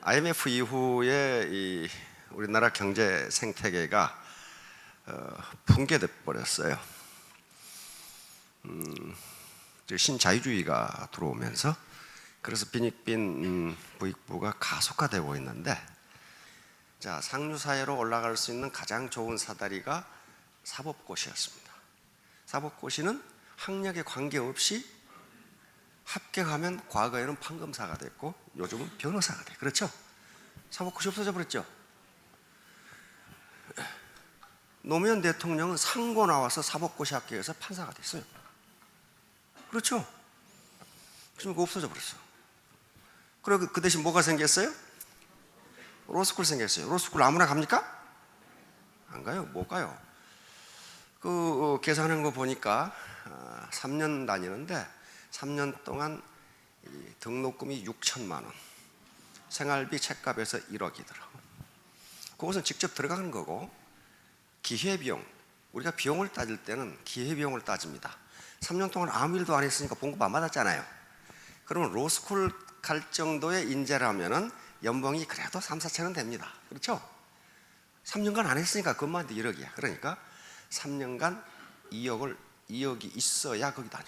IMF 이후에 이 우리나라 경제 생태계가 붕괴돼 버렸어요. 신자유주의가 들어오면서 그래서 빈익빈 부익부가 가속화되고 있는데, 자, 상류사회로 올라갈 수 있는 가장 좋은 사다리가 사법고시였습니다. 사법고시는 학력에 관계없이 합격하면 과거에는 판검사가 됐고 요즘은 변호사가 돼. 그렇죠? 사법고시 없어져 버렸죠. 노무현 대통령은 상고 나와서 사법고시 합격해서 판사가 됐어요. 그렇죠? 지금 그거 없어져 버렸어. 그리고 그 대신 뭐가 생겼어요? 로스쿨 생겼어요. 로스쿨 아무나 갑니까? 안 가요. 못 가요. 계산한 거 보니까 3년 다니는데 3년 동안 등록금이 6천만 원, 생활비 책값에서 1억이더라고. 그것은 직접 들어가는 거고, 기회비용, 우리가 비용을 따질 때는 기회비용을 따집니다. 3년 동안 아무 일도 안 했으니까 봉급 안 받았잖아요. 그러면 로스쿨 갈 정도의 인재라면은 연봉이 그래도 3, 4천은 됩니다. 그렇죠? 3년간 안 했으니까 그것만 해도 1억이야. 그러니까 3년간 2억이 있어야 거기 다녀.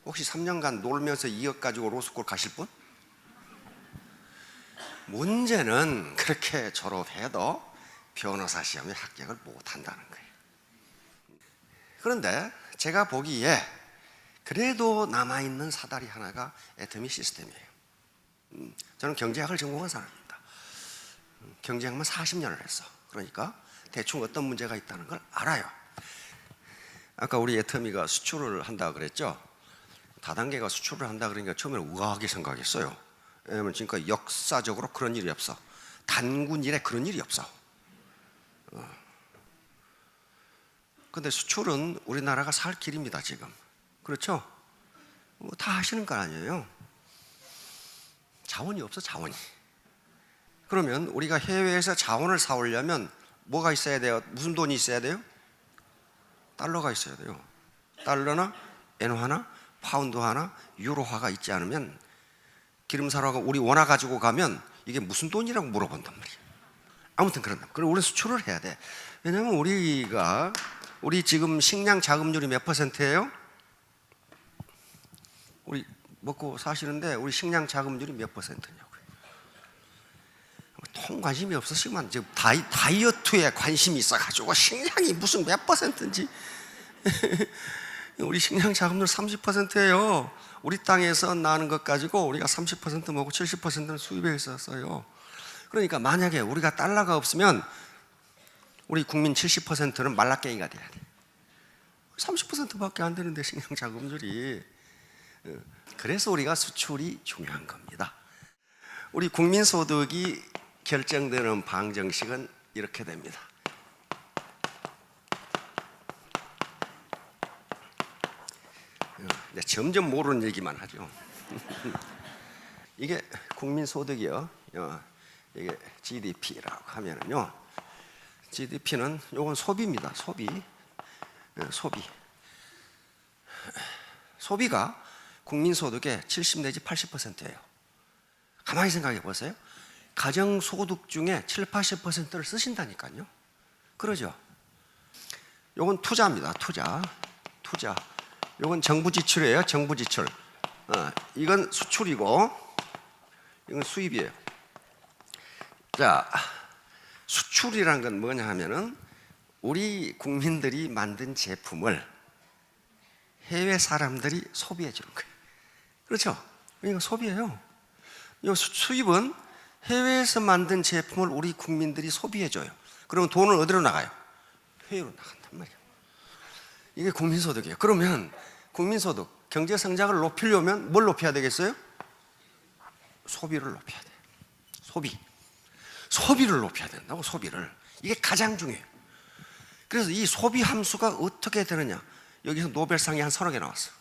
혹시 3년간 놀면서 2억 가지고 로스쿨 가실 분? 문제는 그렇게 졸업해도 변호사 시험에 합격을 못 한다는 거예요. 그런데 제가 보기에 그래도 남아있는 사다리 하나가 애터미 시스템이에요. 저는 경제학을 전공한 사람입니다. 경제학만 40년을 했어. 그러니까 대충 어떤 문제가 있다는 걸 알아요. 아까 우리 애터미가 수출을 한다고 그랬죠? 다단계가 수출을 한다 그러니까 처음에는 우아하게 생각했어요. 왜냐하면 지금까지 역사적으로 그런 일이 없어. 단군 일에 그런 일이 없어. 근데 수출은 우리나라가 살 길입니다, 지금. 그렇죠? 다 하시는 건 아니에요. 자원이 없어, 자원이. 그러면 우리가 해외에서 자원을 사오려면 뭐가 있어야 돼요? 무슨 돈이 있어야 돼요? 달러가 있어야 돼요. 달러나 엔화나 파운드화나 유로화가 있지 않으면 기름 사러 가고 우리 원화 가지고 가면 이게 무슨 돈이라고 물어본단 말이에요. 아무튼 그런다. 그리고 우리 수출을 해야 돼. 왜냐하면 우리 지금 식량 자급률이 몇 %예요? 우리 먹고 사시는데 우리 식량 자급률이 몇 %냐고요. 통 관심이 없으시면 지금 다이어트에 관심이 있어가지고 식량이 무슨 몇 %인지 우리 식량 자급률 30%예요. 우리 땅에서 나는 것 가지고 우리가 30% 먹고 70%는 수입해서 써요. 그러니까 만약에 우리가 달러가 없으면 우리 국민 70%는 말라깽이가 돼야 돼. 30%밖에 안 되는데 식량 자급률이. 그래서 우리가 수출이 중요한 겁니다. 우리 국민 소득이 결정되는 방정식은 이렇게 됩니다. 점점 모르는 얘기만 하죠. 이게 국민 소득이요. 이게 GDP라고 하면은요. GDP는 요건 소비입니다. 소비가 국민 소득의 70 내지 80%예요. 가만히 생각해 보세요. 가정 소득 중에 7, 80%를 쓰신다니까요. 그러죠. 요건 투자입니다. 투자. 이건 정부 지출이에요. 정부 지출. 이건 수출이고 이건 수입이에요. 자, 수출이란 건 뭐냐 하면은 우리 국민들이 만든 제품을 해외 사람들이 소비해 주는 거예요. 그렇죠? 이거 소비예요. 이 수입은 해외에서 만든 제품을 우리 국민들이 소비해 줘요. 그러면 돈은 어디로 나가요? 해외로 나간단 말이에요. 이게 국민소득이에요. 그러면 국민소득, 경제성장을 높이려면 뭘 높여야 되겠어요? 소비를 높여야 돼요. 소비를 높여야 된다고, 소비를. 이게 가장 중요해요. 그래서 이 소비 함수가 어떻게 되느냐. 여기서 노벨상이 한 30개 나왔어요.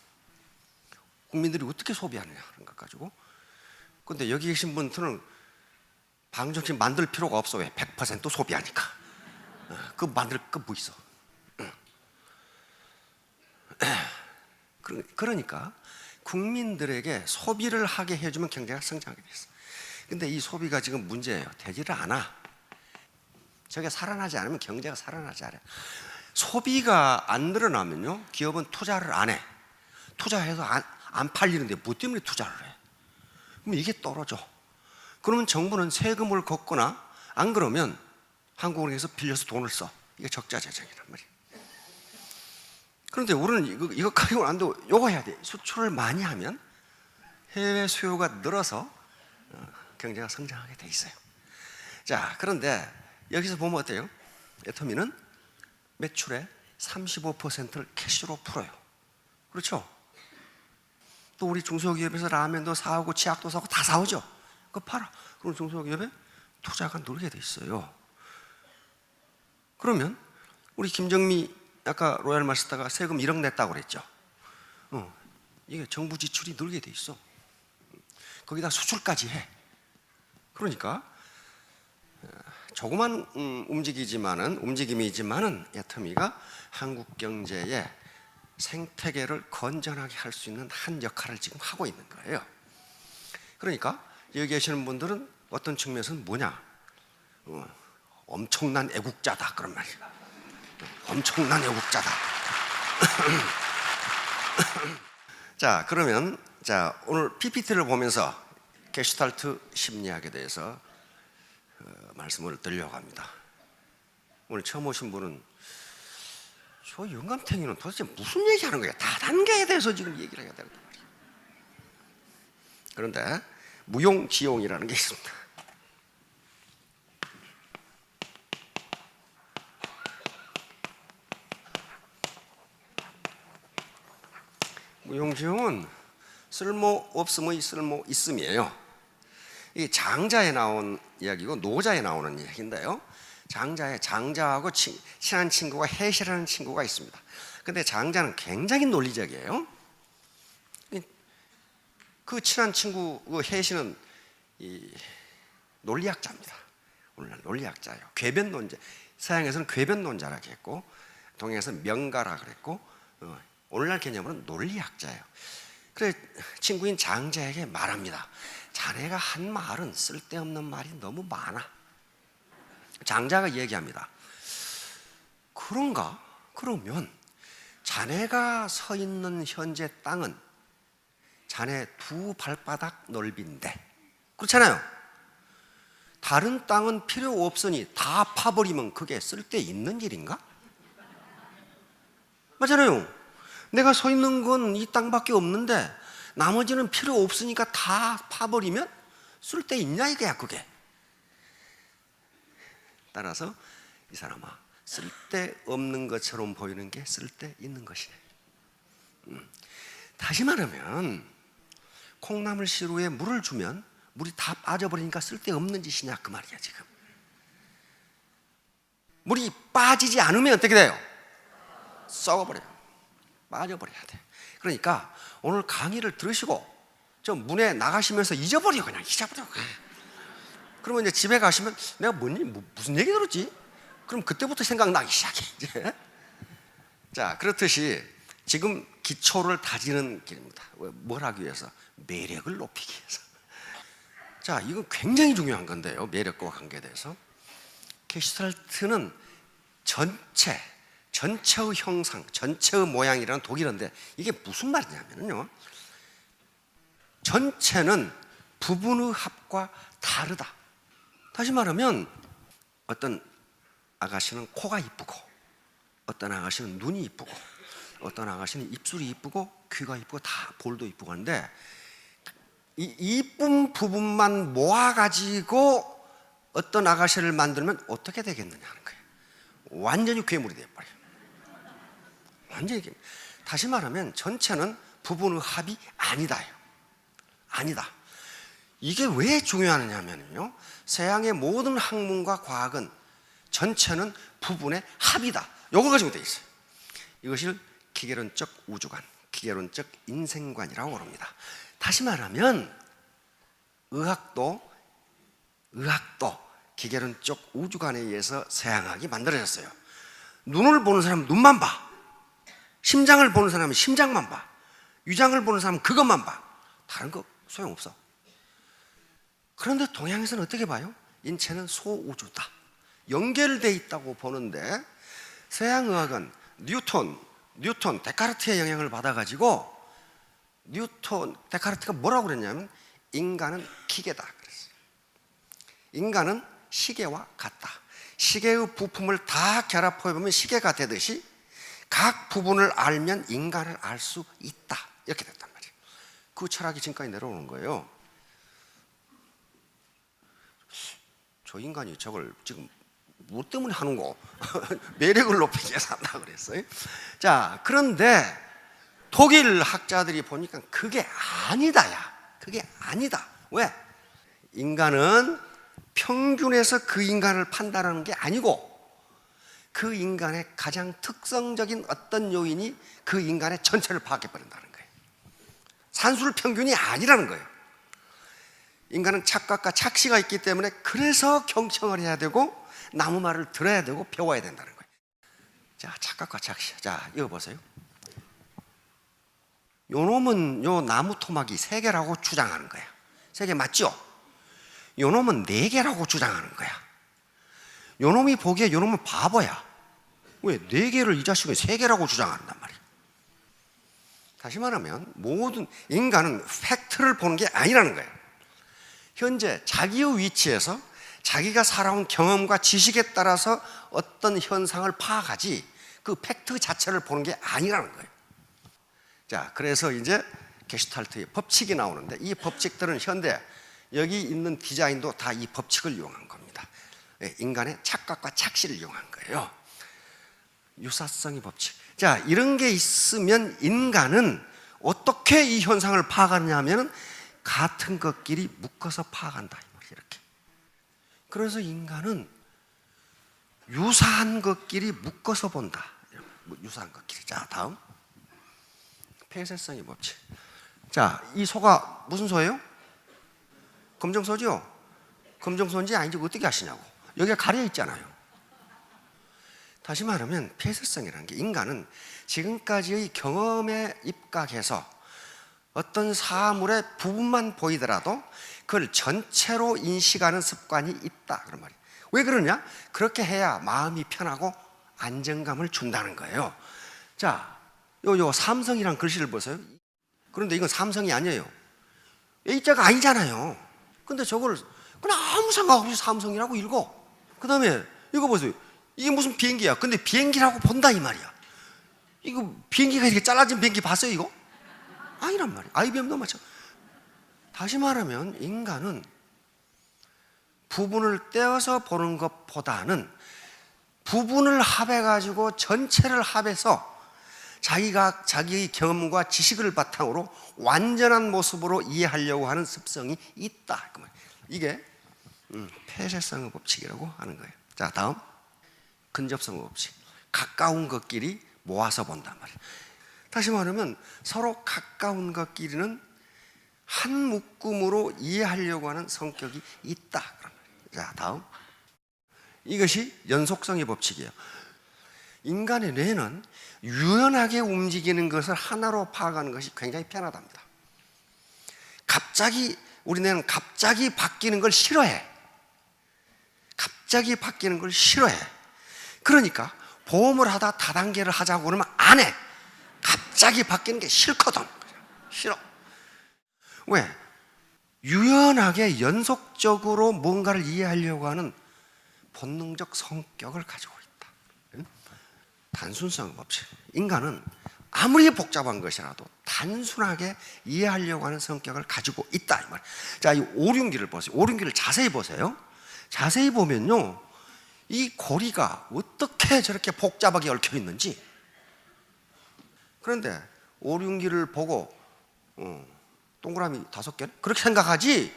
국민들이 어떻게 소비하느냐 하는 것 가지고. 근데 여기 계신 분들은 방정식 만들 필요가 없어. 왜? 100% 소비하니까. 그 만들 거 뭐 있어? 그러니까 국민들에게 소비를 하게 해주면 경제가 성장하게 됐어. 근데 이 소비가 지금 문제예요. 되지를 않아. 저게 살아나지 않으면 경제가 살아나지 않아요. 소비가 안 늘어나면요, 기업은 투자를 안 해. 투자해서 안 팔리는데 뭐 때문에 투자를 해? 그럼 이게 떨어져. 그러면 정부는 세금을 걷거나, 안 그러면 한국은행에서 빌려서 돈을 써. 이게 적자 재정이란 말이에요. 그런데 우리는 이거 가지고 안 되고 요거 해야 돼. 수출을 많이 하면 해외 수요가 늘어서 경제가 성장하게 돼 있어요. 자, 그런데 여기서 보면 어때요? 애터미는 매출의 35%를 캐시로 풀어요. 그렇죠? 또 우리 중소기업에서 라면도 사오고 치약도 사고 다 사오죠. 그거 팔아. 그럼 중소기업에 투자가 늘게 돼 있어요. 그러면 우리 김정미 아까 로얄 마스터가 세금 1억 냈다고 그랬죠. 이게 정부 지출이 늘게 돼 있어. 거기다 수출까지 해. 그러니까 조그만 움직임이지만은 애터미가 한국 경제의 생태계를 건전하게 할 수 있는 한 역할을 지금 하고 있는 거예요. 그러니까 여기 계시는 분들은 어떤 측면에서는 뭐냐? 엄청난 애국자다 그런 말이에요. 엄청난 애국자다. 자, 그러면 오늘 PPT를 보면서 게슈탈트 심리학에 대해서 말씀을 드리려고 합니다. 오늘 처음 오신 분은 저 영감탱이는 도대체 무슨 얘기하는 거야? 다단계에 대해서 지금 얘기를 해야 되는 말이에요. 그런데 무용지용이라는 게 있습니다. 무용지용은 쓸모 없음의 쓸모 있음이에요. 이 장자에 나온 이야기고 노자에 나오는 이야기인데요. 장자하고 친한 친구가 헷이라는 친구가 있습니다. 근데 장자는 굉장히 논리적이에요. 그 친한 친구 그 헷이는 이 논리학자입니다. 오늘날 논리학자예요. 궤변론자. 서양에서는 궤변론자라고 했고 동양에서는 명가라 그랬고 오늘날 개념으로는 논리학자예요. 그래 친구인 장자에게 말합니다. 자네가 한 말은 쓸데없는 말이 너무 많아. 장자가 얘기합니다. 그런가? 그러면 자네가 서 있는 현재 땅은 자네 두 발바닥 넓이인데 그렇잖아요. 다른 땅은 필요 없으니 다 파버리면 그게 쓸데있는 일인가? 맞잖아요. 내가 서 있는 건 이 땅밖에 없는데 나머지는 필요 없으니까 다 파버리면 쓸데있냐 이거야 그게. 따라서 이 사람아 쓸데없는 것처럼 보이는 게 쓸데있는 것이네. 다시 말하면 콩나물 시루에 물을 주면 물이 다 빠져버리니까 쓸데없는 짓이냐 그 말이야 지금. 물이 빠지지 않으면 어떻게 돼요? 썩어버려요. 빠져버려야 돼. 그러니까 오늘 강의를 들으시고 저 문에 나가시면서 잊어버려. 그러면 이제 집에 가시면 내가 무슨 얘기 들었지? 그럼 그때부터 생각나기 시작해 이제. 자, 그렇듯이 지금 기초를 다지는 길입니다. 뭘 하기 위해서? 매력을 높이기 위해서. 자, 이건 굉장히 중요한 건데요. 매력과 관계돼서 게슈탈트는 전체의 형상, 전체의 모양이라는 독일어인데 이게 무슨 말이냐면요, 전체는 부분의 합과 다르다. 다시 말하면 어떤 아가씨는 코가 이쁘고 어떤 아가씨는 눈이 이쁘고 어떤 아가씨는 입술이 이쁘고 귀가 이쁘고 다 볼도 이쁘고 하는데 이 이쁜 부분만 모아가지고 어떤 아가씨를 만들면 어떻게 되겠느냐 하는 거예요. 완전히 괴물이 되어버려요. 완전히 괴물. 다시 말하면 전체는 부분의 합이 아니다요. 아니다. 이게 왜 중요하냐면요, 서양의 모든 학문과 과학은 전체는 부분의 합이다. 요거 가지고 되어 있어요. 이것을 기계론적 우주관, 기계론적 인생관이라고 부릅니다. 다시 말하면 의학도 기계론적 우주관에 의해서 서양학이 만들어졌어요. 눈을 보는 사람은 눈만 봐. 심장을 보는 사람은 심장만 봐. 위장을 보는 사람은 그것만 봐. 다른 거 소용없어. 그런데 동양에서는 어떻게 봐요? 인체는 소우주다, 연결되어 있다고 보는데, 서양의학은 뉴턴, 데카르트의 영향을 받아가지고 데카르트가 뭐라고 그랬냐면 인간은 기계다 그랬어요. 인간은 시계와 같다. 시계의 부품을 다 결합해보면 시계가 되듯이 각 부분을 알면 인간을 알 수 있다, 이렇게 됐단 말이에요. 그 철학이 지금까지 내려오는 거예요. 저 인간이 저걸 지금 뭐 때문에 하는 거? 매력을 높이기 위해서 한다고 그랬어요. 자, 그런데 독일 학자들이 보니까 그게 아니다야. 그게 아니다. 왜? 인간은 평균에서 그 인간을 판단하는 게 아니고, 그 인간의 가장 특성적인 어떤 요인이 그 인간의 전체를 파악해버린다는 거예요. 산술 평균이 아니라는 거예요. 인간은 착각과 착시가 있기 때문에 그래서 경청을 해야 되고 나무 말을 들어야 되고 배워야 된다는 거예요. 자, 착각과 착시. 자, 이거 보세요. 요 놈은 요 나무 토막이 3개라고 주장하는 거야. 3개 맞죠? 요 놈은 4개라고 주장하는 거야. 요 놈이 보기에 요 놈은 바보야. 왜? 4개를 이 자식은 3개라고 주장한단 말이야. 다시 말하면 모든 인간은 팩트를 보는 게 아니라는 거예요. 현재 자기의 위치에서 자기가 살아온 경험과 지식에 따라서 어떤 현상을 파악하지 그 팩트 자체를 보는 게 아니라는 거예요. 자, 그래서 이제 게슈탈트의 법칙이 나오는데, 이 법칙들은 현대 여기 있는 디자인도 다 이 법칙을 이용한 겁니다. 인간의 착각과 착시를 이용한 거예요. 유사성의 법칙. 자, 이런 게 있으면 인간은 어떻게 이 현상을 파악하느냐면 같은 것끼리 묶어서 파악한다, 이렇게. 그래서 인간은 유사한 것끼리 묶어서 본다. 유사한 것끼리. 자, 다음 폐쇄성의 법칙. 자, 이 소가 무슨 소예요? 검정소죠? 검정소인지 아닌지 어떻게 아시냐고. 여기가 가려 있잖아요. 다시 말하면 폐쇄성이라는 게, 인간은 지금까지의 경험에 입각해서 어떤 사물의 부분만 보이더라도 그걸 전체로 인식하는 습관이 있다, 그런 말이에요. 왜 그러냐? 그렇게 해야 마음이 편하고 안정감을 준다는 거예요. 자, 요 삼성이란 글씨를 보세요. 그런데 이건 삼성이 아니에요. A자가 아니잖아요. 근데 저걸 그냥 아무 생각 없이 삼성이라고 읽어. 그 다음에 이거 보세요. 이게 무슨 비행기야. 근데 비행기라고 본다, 이 말이야. 이거 비행기가 이렇게 잘라진 비행기 봤어요, 이거? 아니란 말이에요. IBM도 마찬가지. 다시 말하면 인간은 부분을 떼어서 보는 것보다는 부분을 합해가지고 전체를 합해서 자기가 자기의 경험과 지식을 바탕으로 완전한 모습으로 이해하려고 하는 습성이 있다. 이게 폐쇄성의 법칙이라고 하는 거예요. 자, 다음 근접성의 법칙. 가까운 것끼리 모아서 본단 말이에요. 다시 말하면 서로 가까운 것끼리는 한 묶음으로 이해하려고 하는 성격이 있다. 자, 다음 이것이 연속성의 법칙이에요. 인간의 뇌는 유연하게 움직이는 것을 하나로 파악하는 것이 굉장히 편하답니다. 우리 뇌는 갑자기 바뀌는 걸 싫어해. 갑자기 바뀌는 걸 싫어해. 그러니까 보험을 하다 다단계를 하자고 그러면 안 해. 갑자기 바뀌는 게 싫거든. 싫어. 왜? 유연하게 연속적으로 뭔가를 이해하려고 하는 본능적 성격을 가지고 있다. 단순성 법칙. 인간은 아무리 복잡한 것이라도 단순하게 이해하려고 하는 성격을 가지고 있다, 이 말. 자, 이 오륜기를 보세요. 오륜기를 자세히 보세요. 자세히 보면요, 이 고리가 어떻게 저렇게 복잡하게 얽혀 있는지. 그런데 오륜기를 보고 동그라미 5개 그렇게 생각하지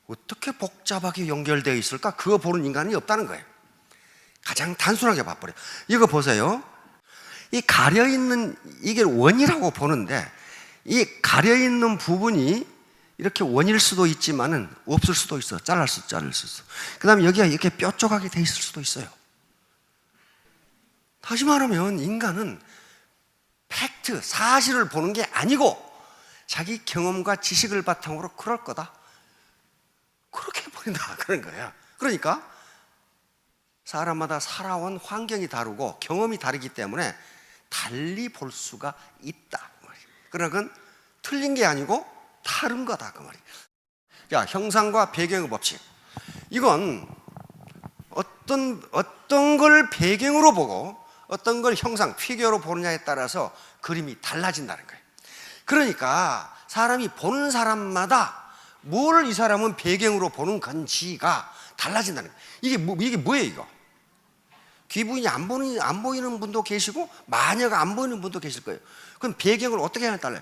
어떻게 복잡하게 연결되어 있을까? 그거 보는 인간이 없다는 거예요. 가장 단순하게 봐버려요. 이거 보세요. 이 가려있는, 이게 원이라고 보는데 이 가려있는 부분이 이렇게 원일 수도 있지만은 없을 수도 있어. 자를 수 있어. 그 다음에 여기가 이렇게 뾰족하게 돼 있을 수도 있어요. 다시 말하면 인간은 팩트, 사실을 보는 게 아니고 자기 경험과 지식을 바탕으로 그럴 거다, 그렇게 해버린다 그런 거야. 그러니까 사람마다 살아온 환경이 다르고 경험이 다르기 때문에 달리 볼 수가 있다 그 말이에요. 그러나 그건 틀린 게 아니고 다른 거다 그 말이에요. 자, 형상과 배경의 법칙. 이건 어떤 걸 배경으로 보고 어떤 걸 형상, 피규어로 보느냐에 따라서 그림이 달라진다는 거예요. 그러니까 사람이 보는 사람마다 뭘 이 사람은 배경으로 보는 건지가 달라진다는 거예요. 이게 뭐예요 이거? 귀부인이 안 보이는 분도 계시고 마녀가 안 보이는 분도 계실 거예요. 그럼 배경을 어떻게 하냐에 따라요.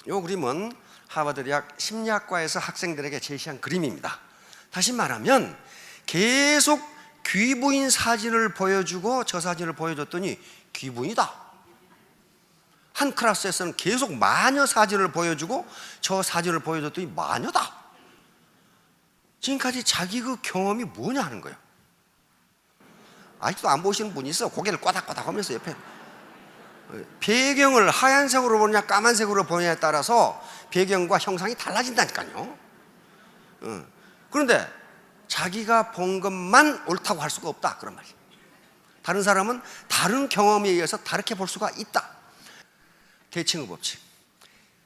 이 그림은 하버드 대학 심리학과에서 학생들에게 제시한 그림입니다. 다시 말하면 계속 귀부인 사진을 보여주고 저 사진을 보여줬더니 귀부인이다. 한 클래스에서는 계속 마녀 사진을 보여주고 저 사진을 보여줬더니 마녀다. 지금까지 자기 그 경험이 뭐냐 하는 거예요. 아직도 안 보시는 분이 있어. 고개를 꼬닥꼬닥 하면서 옆에 배경을 하얀색으로 보느냐 까만색으로 보느냐에 따라서 배경과 형상이 달라진다니까요. 그런데 자기가 본 것만 옳다고 할 수가 없다 그런 말이에요. 다른 사람은 다른 경험에 의해서 다르게 볼 수가 있다. 대칭의 법칙.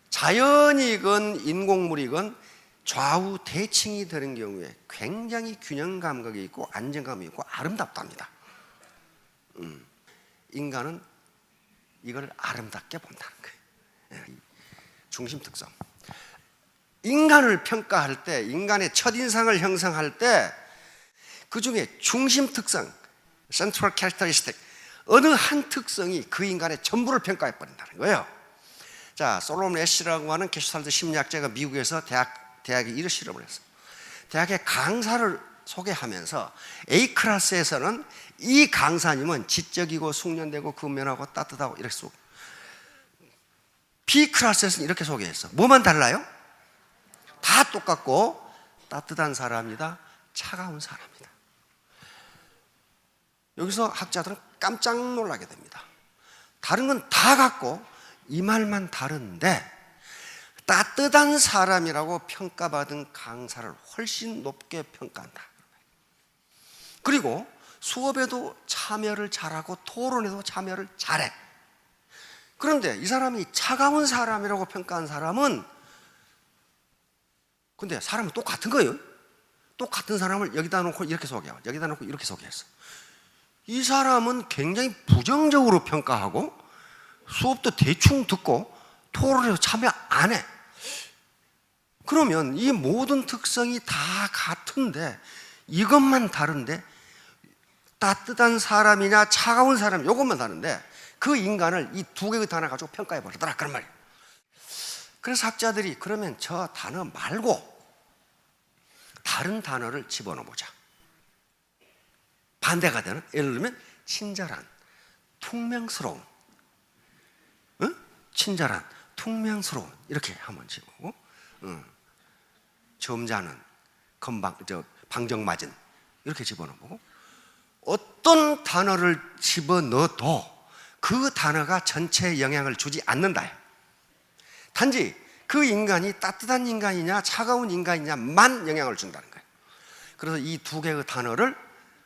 자연이건 인공물이건 좌우 대칭이 되는 경우에 굉장히 균형 감각이 있고 안정감이 있고 아름답답니다. 인간은 이걸 아름답게 본다는 거예요. 중심 특성. 인간을 평가할 때, 인간의 첫인상을 형성할 때 그 중에 중심 특성, central characteristic, 어느 한 특성이 그 인간의 전부를 평가해 버린다는 거예요. 자, 솔로몬 애쉬라고 하는 게슈탈트 심리학자가 미국에서 대학에 이런 실험을 했어요. 대학의 강사를 소개하면서 A 클래스에서는 이 강사님은 지적이고 숙련되고 근면하고 따뜻하고 이렇게 쏘고, B 클래스에서는 이렇게 소개했어. 뭐만 달라요? 다 똑같고 따뜻한 사람이다, 차가운 사람이다. 여기서 학자들은 깜짝 놀라게 됩니다. 다른 건 다 같고 이 말만 다른데 따뜻한 사람이라고 평가받은 강사를 훨씬 높게 평가한다. 그리고 수업에도 참여를 잘하고 토론에도 참여를 잘해. 그런데 이 사람이 차가운 사람이라고 평가한 사람은, 근데 사람은 똑같은 거예요. 똑같은 사람을 여기다 놓고 이렇게 소개하고 여기다 놓고 이렇게 소개했어. 이 사람은 굉장히 부정적으로 평가하고 수업도 대충 듣고 토론에도 참여 안 해. 그러면 이 모든 특성이 다 같은데 이것만 다른데, 따뜻한 사람이냐 차가운 사람 이것만 다른데 그 인간을 이 두 개의 단어 가지고 평가해 버리더라 그런 말이에요. 그래서 학자들이 그러면 저 단어 말고 다른 단어를 집어넣어 보자. 반대가 되는, 예를 들면 친절한, 퉁명스러운, 친절한, 퉁명스러운 이렇게 한번 집어보고, 점잖은, 방정맞은 이렇게 집어넣어보고, 어떤 단어를 집어넣어도 그 단어가 전체에 영향을 주지 않는다. 단지 그 인간이 따뜻한 인간이냐 차가운 인간이냐만 영향을 준다는 거예요. 그래서 이 두 개의 단어를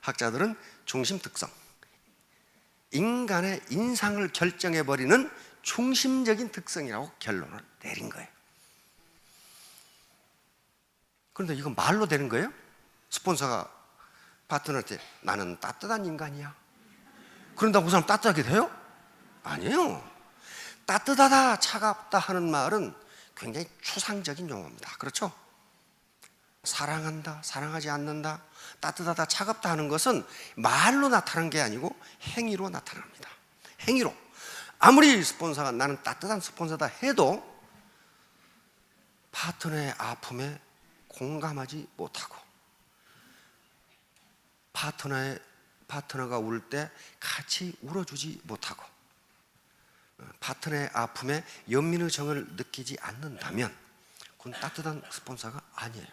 학자들은 중심 특성, 인간의 인상을 결정해버리는 중심적인 특성이라고 결론을 내린 거예요. 그런데 이건 말로 되는 거예요? 스폰서가 파트너한테 나는 따뜻한 인간이야, 그런다고 그 사람 따뜻하게 돼요? 아니에요. 따뜻하다 차갑다 하는 말은 굉장히 추상적인 용어입니다. 그렇죠? 사랑한다, 사랑하지 않는다, 따뜻하다, 차갑다 하는 것은 말로 나타나는 게 아니고 행위로 나타납니다. 행위로. 아무리 스폰서가 나는 따뜻한 스폰서다 해도 파트너의 아픔에 공감하지 못하고, 파트너가 울 때 같이 울어주지 못하고, 파트너의 아픔에 연민의 정을 느끼지 않는다면 그건 따뜻한 스폰서가 아니에요.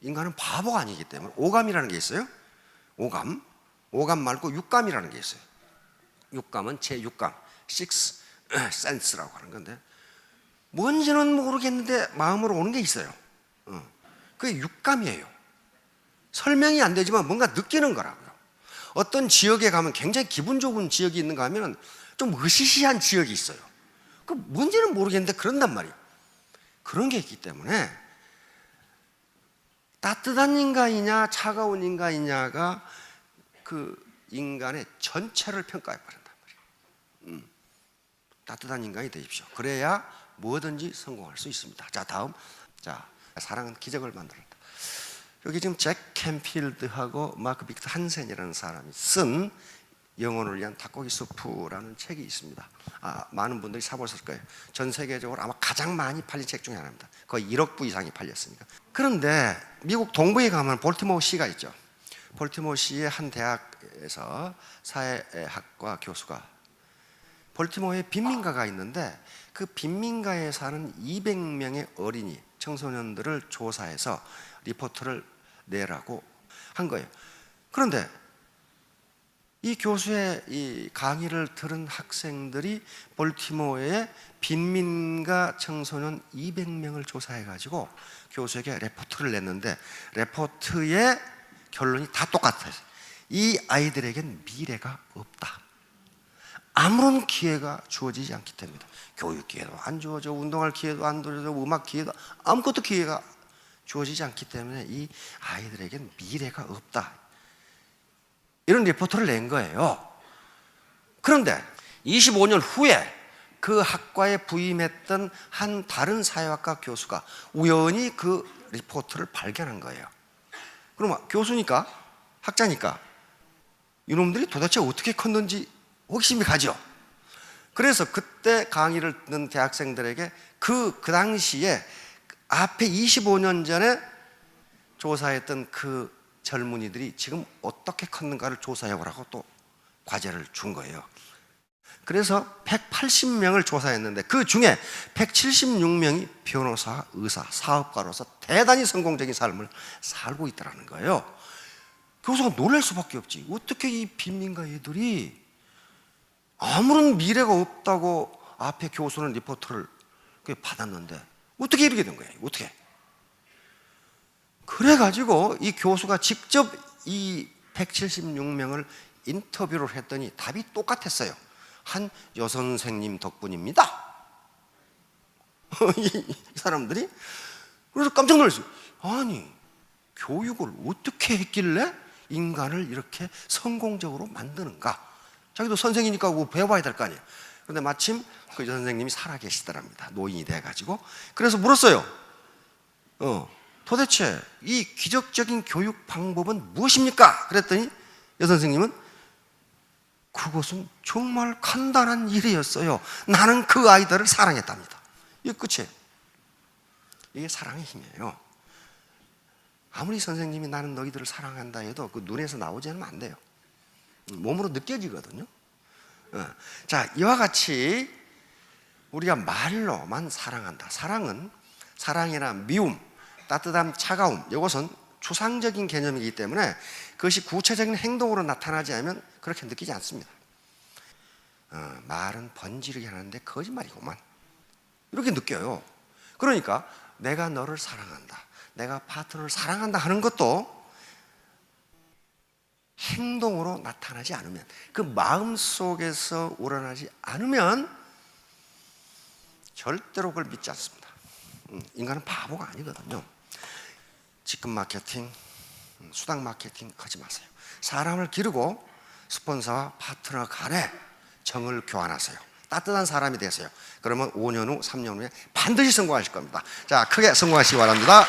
인간은 바보가 아니기 때문에 오감이라는 게 있어요. 오감 말고 육감이라는 게 있어요. 육감은 제6감, sixth sense라고 하는 건데, 뭔지는 모르겠는데 마음으로 오는 게 있어요. 그게 육감이에요. 설명이 안 되지만 뭔가 느끼는 거라고요. 어떤 지역에 가면 굉장히 기분 좋은 지역이 있는가 하면 좀 으시시한 지역이 있어요. 그 뭔지는 모르겠는데 그런단 말이에요. 그런 게 있기 때문에 따뜻한 인간이냐 차가운 인간이냐가 그 인간의 전체를 평가해 버린단 말이에요. 따뜻한 인간이 되십시오. 그래야 뭐든지 성공할 수 있습니다. 자, 다음. 자, 사랑은 기적을 만들었다. 여기 지금 잭 캔필드하고 마크 빅터 한센이라는 사람이 쓴 영혼을 위한 닭고기 수프라는 책이 있습니다. 많은 분들이 사보셨을 거예요. 전 세계적으로 아마 가장 많이 팔린 책 중에 하나입니다. 거의 1억 부 이상이 팔렸으니까. 그런데 미국 동부에 가면 볼티모어시가 있죠. 볼티모어시의 한 대학에서 사회학과 교수가 볼티모어에 빈민가가 있는데 그 빈민가에 사는 200명의 어린이 청소년들을 조사해서 리포트를 내라고 한 거예요. 그런데 이 교수의 이 강의를 들은 학생들이 볼티모어의 빈민가 청소년 200명을 조사해가지고 교수에게 레포트를 냈는데 레포트의 결론이 다 똑같아요. 이 아이들에겐 미래가 없다. 아무런 기회가 주어지지 않기 때문이다. 교육 기회도 안 주어져, 운동할 기회도 안 주어져, 음악 기회도 아무것도 기회가 주어지지 않기 때문에 이 아이들에겐 미래가 없다. 이런 리포트를 낸 거예요. 그런데 25년 후에 그 학과에 부임했던 한 다른 사회학과 교수가 우연히 그 리포트를 발견한 거예요. 그럼 교수니까, 학자니까 이놈들이 도대체 어떻게 컸는지 호기심이 가죠. 그래서 그때 강의를 듣는 대학생들에게 그 당시에 앞에 25년 전에 조사했던 그 젊은이들이 지금 어떻게 컸는가를 조사해보라고 또 과제를 준 거예요. 그래서 180명을 조사했는데 그 중에 176명이 변호사, 의사, 사업가로서 대단히 성공적인 삶을 살고 있다는 거예요. 교수가 놀랄 수밖에 없지. 어떻게 이 빈민가 애들이 아무런 미래가 없다고 앞에 교수는 리포트를 받았는데 어떻게 이렇게 된 거예요? 어떻게? 그래가지고 이 교수가 직접 이 176명을 인터뷰를 했더니 답이 똑같았어요. 한 여선생님 덕분입니다. 이 사람들이. 그래서 깜짝 놀랐어요. 아니, 교육을 어떻게 했길래 인간을 이렇게 성공적으로 만드는가? 자기도 선생이니까 배워봐야 될 거 아니에요. 그런데 마침 그 선생님이 살아계시더랍니다. 노인이 돼가지고. 그래서 물었어요. 도대체 이 기적적인 교육 방법은 무엇입니까? 그랬더니 여선생님은 그것은 정말 간단한 일이었어요. 나는 그 아이들을 사랑했답니다. 이게 끝이에요. 이게 사랑의 힘이에요. 아무리 선생님이 나는 너희들을 사랑한다 해도 그 눈에서 나오지 않으면 안 돼요. 몸으로 느껴지거든요. 자, 이와 같이 우리가 말로만 사랑한다. 사랑은 사랑이나 미움, 따뜻함, 차가움, 이것은 추상적인 개념이기 때문에 그것이 구체적인 행동으로 나타나지 않으면 그렇게 느끼지 않습니다. 말은 번지르게 하는데 거짓말이구만. 이렇게 느껴요. 그러니까 내가 너를 사랑한다, 내가 파트너를 사랑한다 하는 것도 행동으로 나타나지 않으면, 그 마음속에서 우러나지 않으면 절대로 그걸 믿지 않습니다. 인간은 바보가 아니거든요. 직급 마케팅, 수당 마케팅 하지 마세요. 사람을 기르고 스폰서와 파트너 간에 정을 교환하세요. 따뜻한 사람이 되세요. 그러면 5년 후, 3년 후에 반드시 성공하실 겁니다. 자, 크게 성공하시기 바랍니다.